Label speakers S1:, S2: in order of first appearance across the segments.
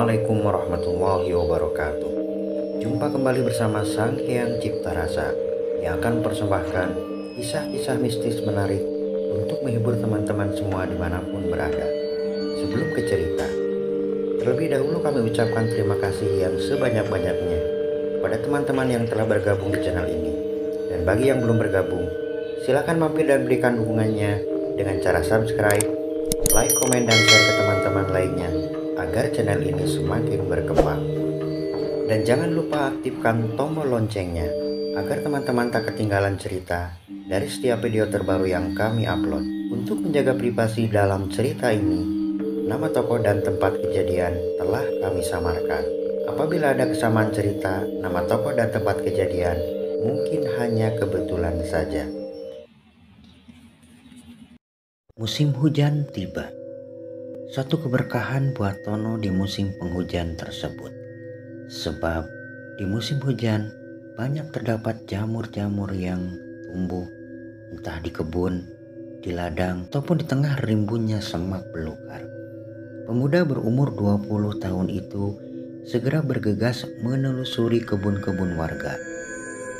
S1: Assalamualaikum warahmatullahi wabarakatuh. Jumpa kembali bersama Sang Hyang Cipta Rasa yang akan mempersembahkan kisah-kisah mistis menarik untuk menghibur teman-teman semua dimanapun berada. Sebelum ke cerita, terlebih dahulu kami ucapkan terima kasih yang sebanyak-banyaknya kepada teman-teman yang telah bergabung di channel ini. Dan bagi yang belum bergabung, silakan mampir dan berikan dukungannya dengan cara subscribe, like, komen, dan share ke teman-teman lainnya agar channel ini semakin berkembang. Dan jangan lupa aktifkan tombol loncengnya agar teman-teman tak ketinggalan cerita dari setiap video terbaru yang kami upload. Untuk menjaga privasi dalam cerita ini, nama tokoh dan tempat kejadian telah kami samarkan. Apabila ada kesamaan cerita, nama tokoh dan tempat kejadian mungkin hanya kebetulan saja. Musim hujan tiba. Suatu keberkahan buat Tono di musim penghujan tersebut. Sebab di musim hujan banyak terdapat jamur-jamur yang tumbuh entah di kebun, di ladang, ataupun di tengah rimbunnya semak belukar. Pemuda berumur 20 tahun itu segera bergegas menelusuri kebun-kebun warga.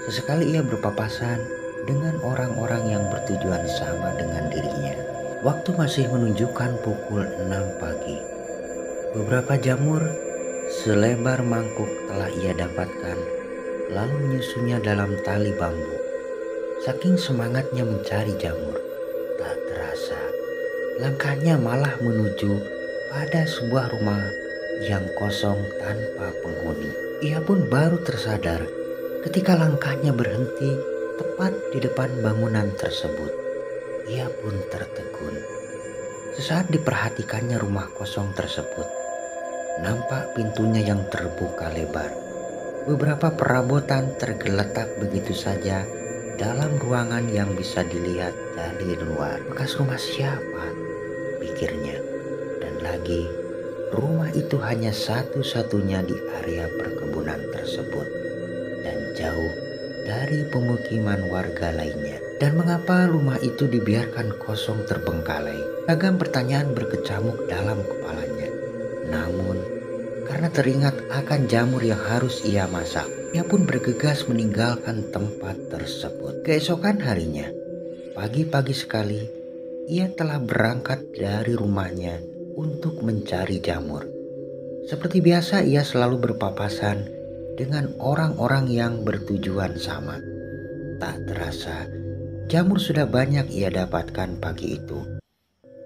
S1: Sesekali ia berpapasan dengan orang-orang yang bertujuan sama dengan dirinya. Waktu masih menunjukkan pukul 6 pagi. Beberapa jamur selebar mangkuk telah ia dapatkan, lalu menyusunnya dalam tali bambu. Saking semangatnya mencari jamur, tak terasa langkahnya malah menuju pada sebuah rumah yang kosong tanpa penghuni. Ia pun baru tersadar ketika langkahnya berhenti tepat di depan bangunan tersebut. Ia pun tertegun. Sesaat diperhatikannya rumah kosong tersebut, nampak pintunya yang terbuka lebar. Beberapa perabotan tergeletak begitu saja dalam ruangan yang bisa dilihat dari luar. Bekas rumah siapa? Pikirnya. Dan lagi, rumah itu hanya satu-satunya di area perkebunan tersebut dan jauh dari pemukiman warga lainnya. Dan mengapa rumah itu dibiarkan kosong terbengkalai? Ragam pertanyaan berkecamuk dalam kepalanya. Namun, karena teringat akan jamur yang harus ia masak, ia pun bergegas meninggalkan tempat tersebut. Keesokan harinya, pagi-pagi sekali, ia telah berangkat dari rumahnya untuk mencari jamur. Seperti biasa, ia selalu berpapasan dengan orang-orang yang bertujuan sama. Tak terasa, jamur sudah banyak ia dapatkan pagi itu.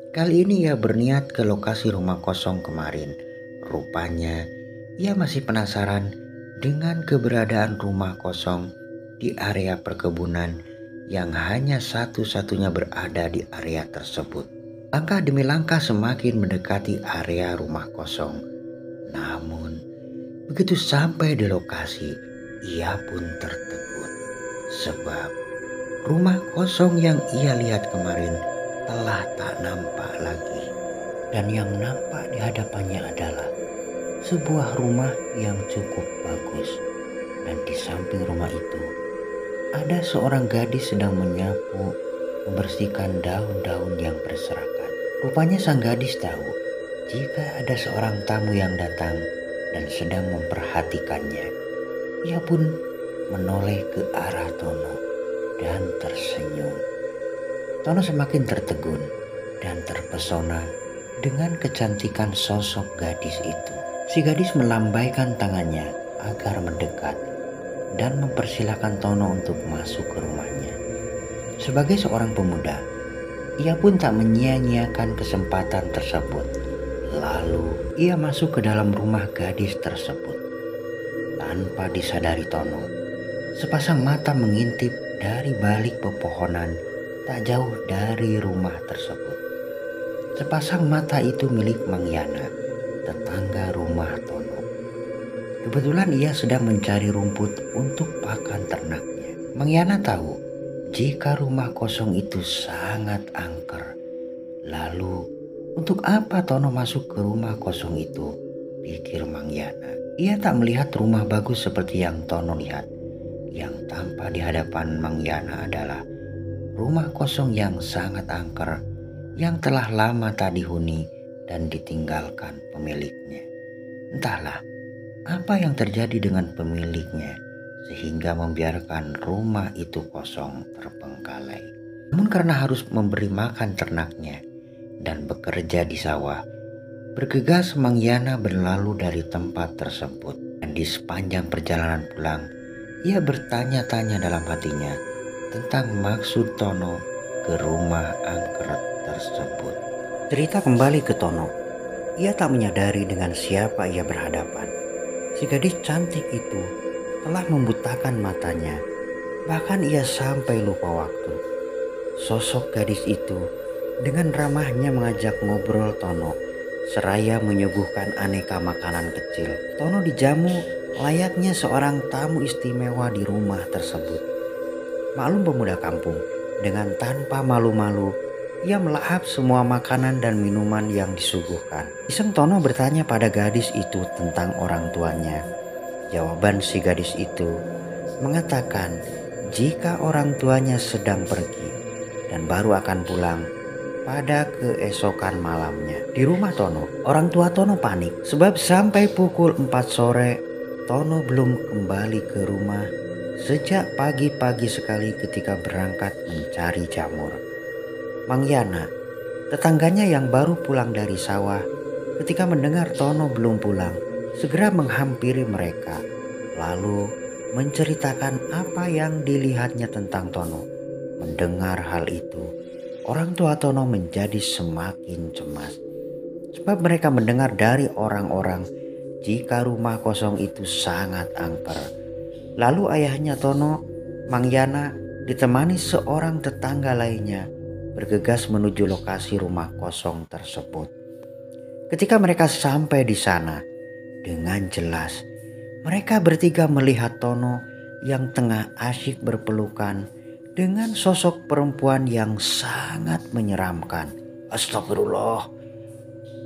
S1: Kali ini ia berniat ke lokasi rumah kosong kemarin. Rupanya ia masih penasaran dengan keberadaan rumah kosong di area perkebunan yang hanya satu-satunya berada di area tersebut. Langkah demi langkah semakin mendekati area rumah kosong. Namun begitu sampai di lokasi, ia pun tertegun. Sebab rumah kosong yang ia lihat kemarin telah tak nampak lagi. Dan yang nampak di hadapannya adalah sebuah rumah yang cukup bagus. Dan di samping rumah itu ada seorang gadis sedang menyapu, membersihkan daun-daun yang berserakan. Rupanya sang gadis tahu jika ada seorang tamu yang datang dan sedang memperhatikannya. Ia pun menoleh ke arah Tono dan tersenyum. Tono semakin tertegun dan terpesona dengan kecantikan sosok gadis itu. Si gadis melambaikan tangannya agar mendekat dan mempersilahkan Tono untuk masuk ke rumahnya. Sebagai seorang pemuda, ia pun tak menyia-nyiakan kesempatan tersebut. Lalu ia masuk ke dalam rumah gadis tersebut. Tanpa disadari Tono, sepasang mata mengintip dari balik pepohonan tak jauh dari rumah tersebut. Sepasang mata itu milik Mang Yana, tetangga rumah Tono. Kebetulan ia sedang mencari rumput untuk pakan ternaknya. Mang Yana tahu jika rumah kosong itu sangat angker. Lalu, untuk apa Tono masuk ke rumah kosong itu? Pikir Mang Yana. Ia tak melihat rumah bagus seperti yang Tono lihat. Yang tampak di hadapan Mang Yana adalah rumah kosong yang sangat angker, yang telah lama tak dihuni dan ditinggalkan pemiliknya. Entahlah apa yang terjadi dengan pemiliknya sehingga membiarkan rumah itu kosong terbengkalai. Namun karena harus memberi makan ternaknya dan bekerja di sawah, bergegas Mangyana berlalu dari tempat tersebut. Dan di sepanjang perjalanan pulang, ia bertanya-tanya dalam hatinya tentang maksud Tono ke rumah angkret tersebut. Cerita kembali ke Tono. Ia tak menyadari dengan siapa ia berhadapan. Si gadis cantik itu telah membutakan matanya. Bahkan ia sampai lupa waktu. Sosok gadis itu dengan ramahnya mengajak ngobrol Tono, seraya menyuguhkan aneka makanan kecil. Tono dijamu layaknya seorang tamu istimewa di rumah tersebut. Maklum pemuda kampung, dengan tanpa malu-malu ia melahap semua makanan dan minuman yang disuguhkan. Iseng Tono bertanya pada gadis itu tentang orang tuanya. Jawaban si gadis itu mengatakan jika orang tuanya sedang pergi dan baru akan pulang pada keesokan malamnya. Di rumah Tono, orang tua Tono panik sebab sampai pukul 4 sore Tono belum kembali ke rumah sejak pagi-pagi sekali ketika berangkat mencari jamur. Mangyana, tetangganya yang baru pulang dari sawah, ketika mendengar Tono belum pulang, segera menghampiri mereka, lalu menceritakan apa yang dilihatnya tentang Tono. Mendengar hal itu, orang tua Tono menjadi semakin cemas, sebab mereka mendengar dari orang-orang jika rumah kosong itu sangat angker. Lalu ayahnya Tono, Mangyana, ditemani seorang tetangga lainnya, bergegas menuju lokasi rumah kosong tersebut. Ketika mereka sampai di sana, dengan jelas mereka bertiga melihat Tono yang tengah asyik berpelukan dengan sosok perempuan yang sangat menyeramkan. Astagfirullah.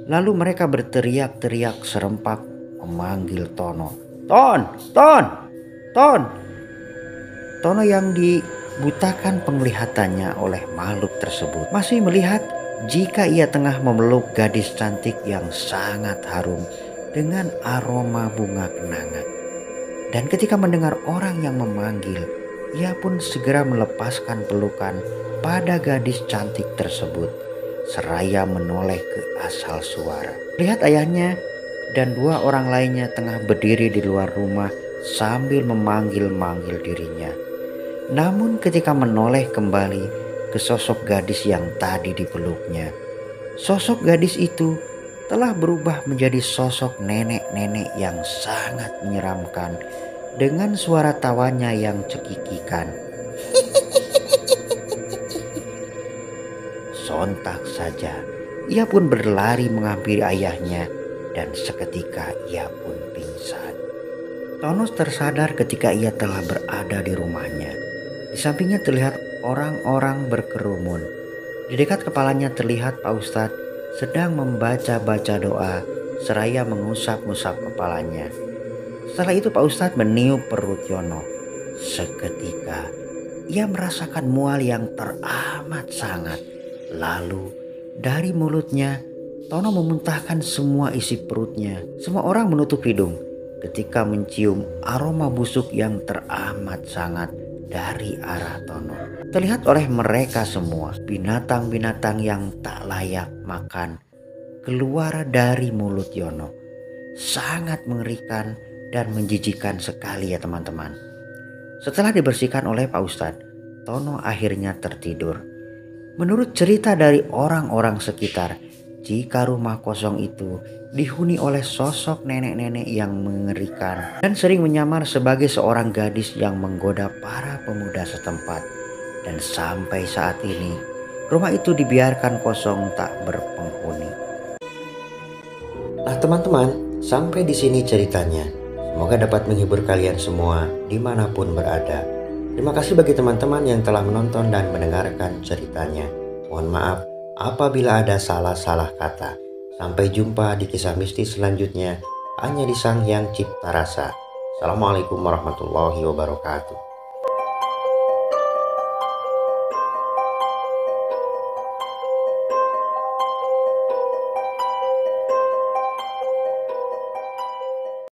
S1: Lalu mereka berteriak-teriak serempak memanggil Tono. Ton, Ton, Ton. Tono yang dibutakan penglihatannya oleh makhluk tersebut masih melihat jika ia tengah memeluk gadis cantik yang sangat harum dengan aroma bunga kenanga. Dan ketika mendengar orang yang memanggil, ia pun segera melepaskan pelukan pada gadis cantik tersebut seraya menoleh ke asal suara. Lihat ayahnya dan dua orang lainnya tengah berdiri di luar rumah sambil memanggil-manggil dirinya. Namun ketika menoleh kembali ke sosok gadis yang tadi dipeluknya, sosok gadis itu telah berubah menjadi sosok nenek-nenek yang sangat menyeramkan dengan suara tawanya yang cekikikan. Sontak saja ia pun berlari menghampiri ayahnya dan seketika ia pun pingsan. Tono tersadar ketika ia telah berada di rumahnya. Di sampingnya terlihat orang-orang berkerumun. Di dekat kepalanya terlihat Pak Ustadz sedang membaca-baca doa seraya mengusap-ngusap kepalanya. Setelah itu Pak Ustadz meniup perut Yono. Seketika ia merasakan mual yang teramat sangat. Lalu dari mulutnya Tono memuntahkan semua isi perutnya. Semua orang menutup hidung ketika mencium aroma busuk yang teramat sangat dari arah Tono. Terlihat oleh mereka semua binatang-binatang yang tak layak makan keluar dari mulut Yono. Sangat mengerikan dan menjijikkan sekali ya teman-teman. Setelah dibersihkan oleh Pak Ustadz, Tono akhirnya tertidur. Menurut cerita dari orang-orang sekitar, jika rumah kosong itu dihuni oleh sosok nenek-nenek yang mengerikan dan sering menyamar sebagai seorang gadis yang menggoda para pemuda setempat. Dan sampai saat ini, rumah itu dibiarkan kosong tak berpenghuni. Nah teman-teman, sampai di sini ceritanya. Semoga dapat menghibur kalian semua dimanapun berada. Terima kasih bagi teman-teman yang telah menonton dan mendengarkan ceritanya. Mohon maaf apabila ada salah-salah kata. Sampai jumpa di kisah mistis selanjutnya hanya di Sang Hyang Cipta Rasa. Assalamualaikum warahmatullahi wabarakatuh.